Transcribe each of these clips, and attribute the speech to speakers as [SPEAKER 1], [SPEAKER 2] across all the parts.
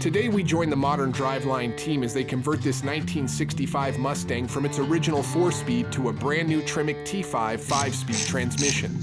[SPEAKER 1] Today we join the Modern DriveLine team as they convert this 1965 Mustang from its original 4-speed to a brand new Tremec T5 5-speed transmission.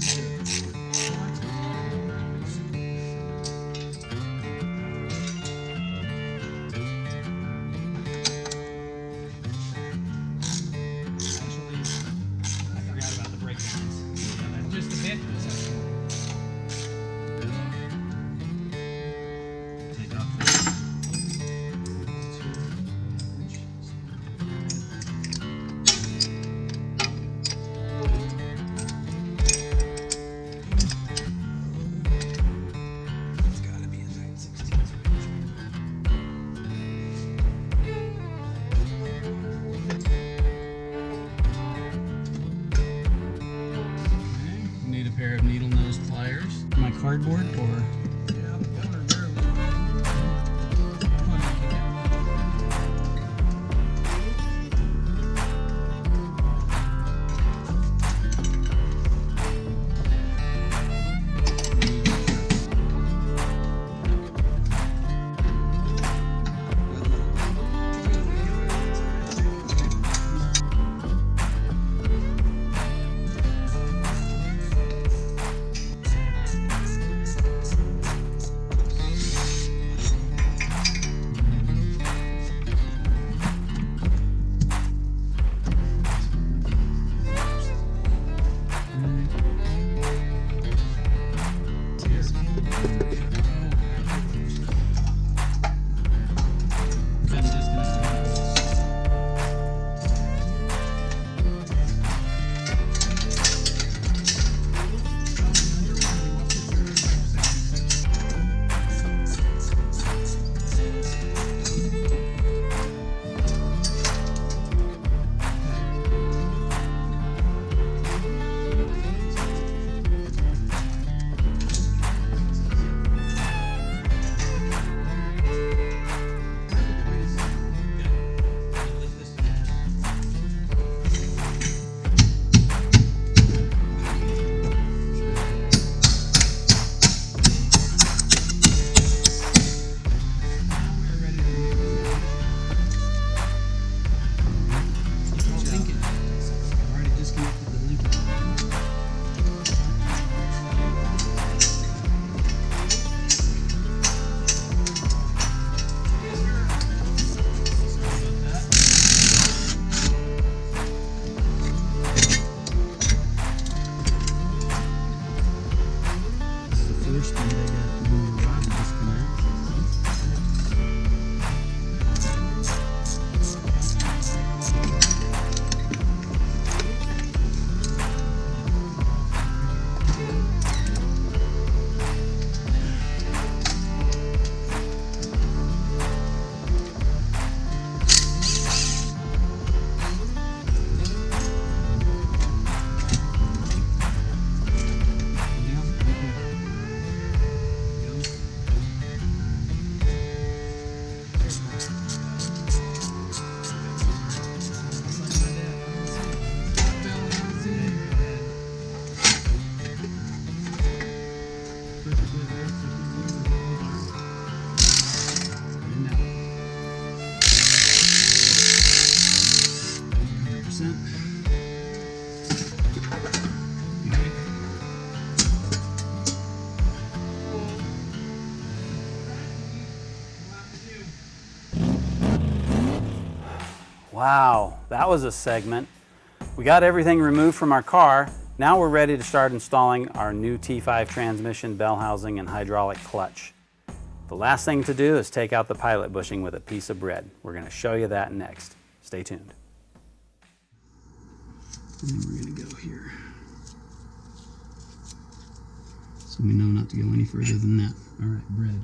[SPEAKER 2] Pair of needle nose pliers. My cardboard or?
[SPEAKER 3] Wow, that was a segment. We got everything removed from our car. Now we're ready to start installing our new T5 transmission, bell housing, and hydraulic clutch. The last thing to do is take out the pilot bushing with a piece of bread. We're going to show you that next. Stay tuned.
[SPEAKER 2] And then we're going to go here. So we know not to go any further than that. All right, bread.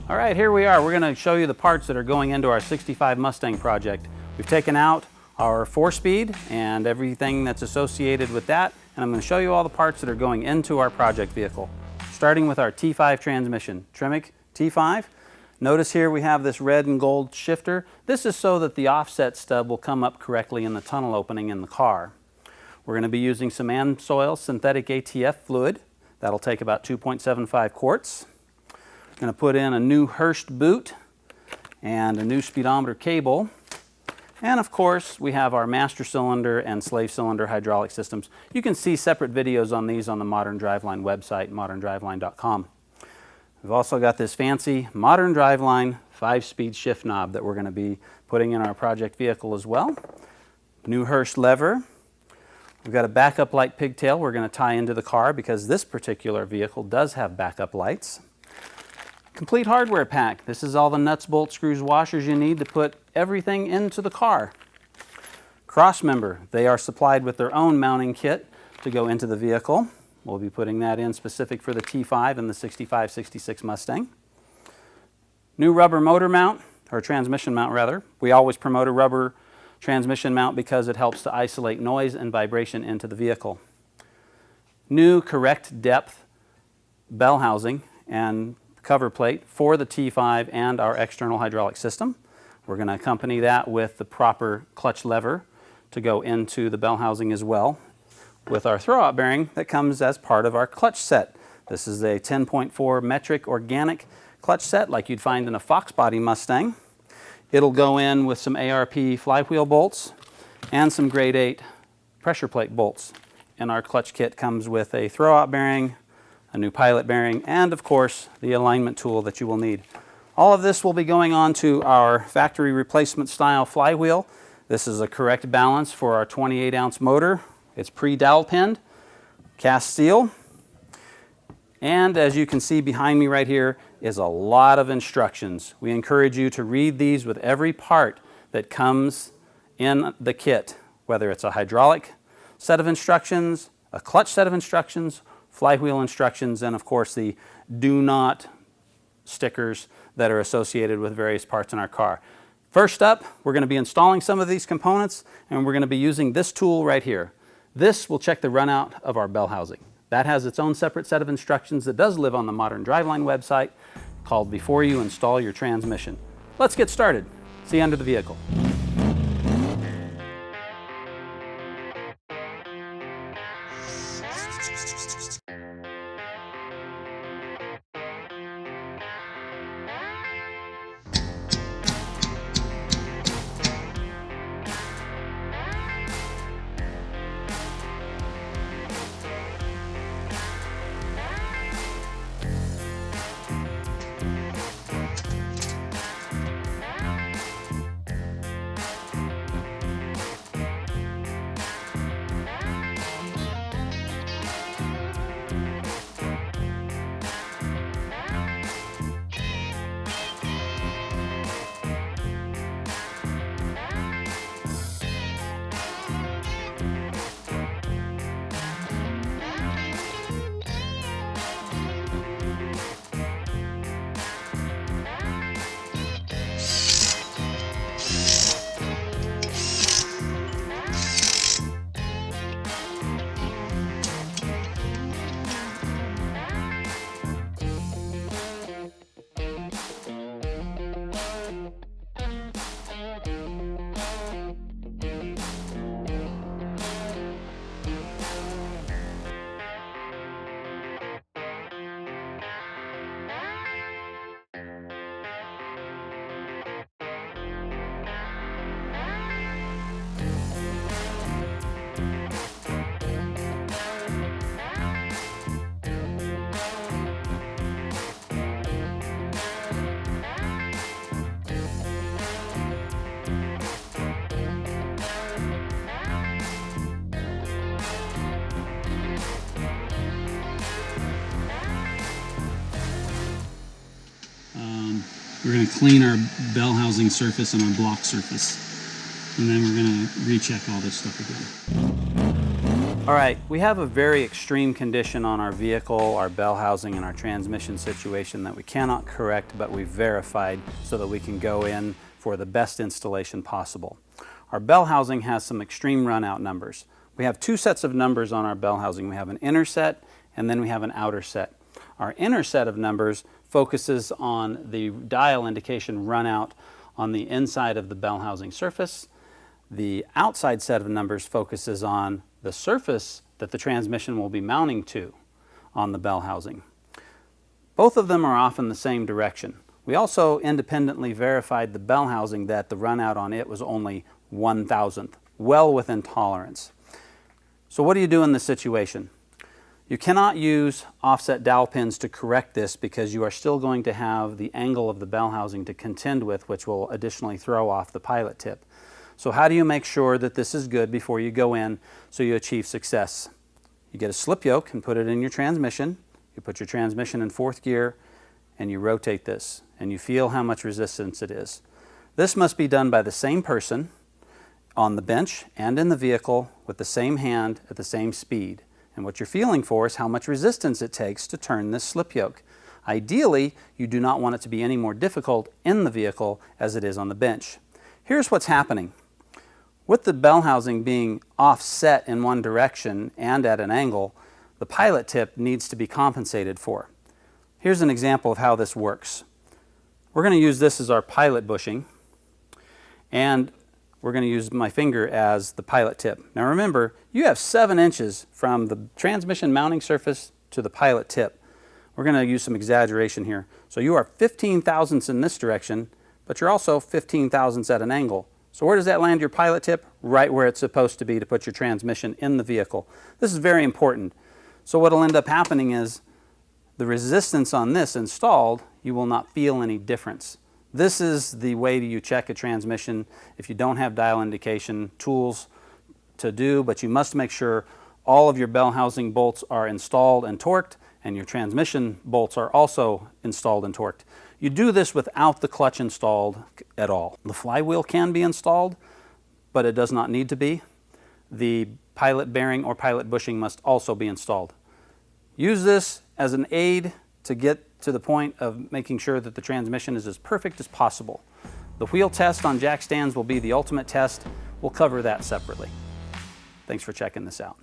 [SPEAKER 3] All right, here we are. We're going to show you the parts that are going into our 65 Mustang project. We've taken out our 4-speed and everything that's associated with that, and I'm going to show you all the parts that are going into our project vehicle. Starting with our T5 transmission, Tremec T5, Notice here we have this red and gold shifter. This is so that the offset stub will come up correctly in the tunnel opening in the car. We're going to be using some AmSoil synthetic ATF fluid. That'll take about 2.75 quarts. I'm going to put in a new Hurst boot and a new speedometer cable. And of course, we have our master cylinder and slave cylinder hydraulic systems. You can see separate videos on these on the Modern DriveLine website, moderndriveline.com. We've also got this fancy Modern DriveLine 5-speed shift knob that we're going to be putting in our project vehicle as well. New Hurst lever. We've got a backup light pigtail we're going to tie into the car because this particular vehicle does have backup lights. Complete hardware pack. This is all the nuts, bolts, screws, washers you need to put everything into the car. Cross member. They are supplied with their own mounting kit to go into the vehicle. We'll be putting that in specific for the T5 and the 65-66 Mustang. New rubber motor mount, or transmission mount rather. We always promote a rubber transmission mount because it helps to isolate noise and vibration into the vehicle. New correct depth bell housing and cover plate for the T5 and our external hydraulic system. We're going to accompany that with the proper clutch lever to go into the bell housing as well, with our throwout bearing that comes as part of our clutch set. This is a 10.4 metric organic clutch set like you'd find in a Fox body Mustang. It'll go in with some ARP flywheel bolts and some grade 8 pressure plate bolts. And our clutch kit comes with a throwout bearing, a new pilot bearing, and of course the alignment tool that you will need. All of this will be going on to our factory replacement style flywheel. This is a correct balance for our 28-ounce motor. It's pre-dowel pinned, cast steel, and as you can see behind me right here is a lot of instructions. We encourage you to read these with every part that comes in the kit, whether it's a hydraulic set of instructions, a clutch set of instructions, flywheel instructions, and of course the do not stickers that are associated with various parts in our car. First up, we're going to be installing some of these components, and we're going to be using this tool right here. This will check the runout of our bell housing. That has its own separate set of instructions that does live on the Modern DriveLine website called Before You Install Your Transmission. Let's get started. See you under the vehicle.
[SPEAKER 2] We're going to clean our bell housing surface and our block surface. And then we're going to recheck all this stuff again.
[SPEAKER 3] All right, we have a very extreme condition on our vehicle, our bell housing, and our transmission situation that we cannot correct, but we've verified so that we can go in for the best installation possible. Our bell housing has some extreme runout numbers. We have two sets of numbers on our bell housing. We have an inner set and then we have an outer set. Our inner set of numbers focuses on the dial indication run out on the inside of the bell housing surface. The outside set of numbers focuses on the surface that the transmission will be mounting to on the bell housing. Both of them are off in the same direction. We also independently verified the bell housing that the run out on it was only 1/1000th, well within tolerance. So what do you do in this situation? You cannot use offset dowel pins to correct this because you are still going to have the angle of the bell housing to contend with, which will additionally throw off the pilot tip. So how do you make sure that this is good before you go in so you achieve success? You get a slip yoke and put it in your transmission. You put your transmission in 4th gear and you rotate this and you feel how much resistance it is. This must be done by the same person on the bench and in the vehicle with the same hand at the same speed. And what you're feeling for is how much resistance it takes to turn this slip yoke. Ideally, you do not want it to be any more difficult in the vehicle as it is on the bench. Here's what's happening. With the bell housing being offset in one direction and at an angle, the pilot tip needs to be compensated for. Here's an example of how this works. We're going to use this as our pilot bushing, and we're going to use my finger as the pilot tip. Now remember, you have 7 inches from the transmission mounting surface to the pilot tip. We're going to use some exaggeration here. So you are 15 thousandths in this direction, but you're also 15 thousandths at an angle. So where does that land your pilot tip? Right where it's supposed to be to put your transmission in the vehicle. This is very important. So what will end up happening is the resistance on this installed, you will not feel any difference. This is the way you check a transmission if you don't have dial indication tools to do, but you must make sure all of your bell housing bolts are installed and torqued, and your transmission bolts are also installed and torqued. You do this without the clutch installed at all. The flywheel can be installed, but it does not need to be. The pilot bearing or pilot bushing must also be installed. Use this as an aid to get to the point of making sure that the transmission is as perfect as possible. The wheel test on jack stands will be the ultimate test. We'll cover that separately. Thanks for checking this out.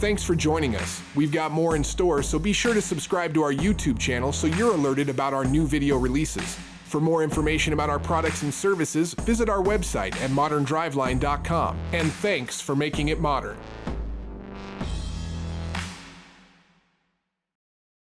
[SPEAKER 1] thanks for joining us. We've got more in store, so be sure to subscribe to our YouTube channel so you're alerted about our new video releases. For more information about our products and services, visit our website at moderndriveline.com. And thanks for making it modern.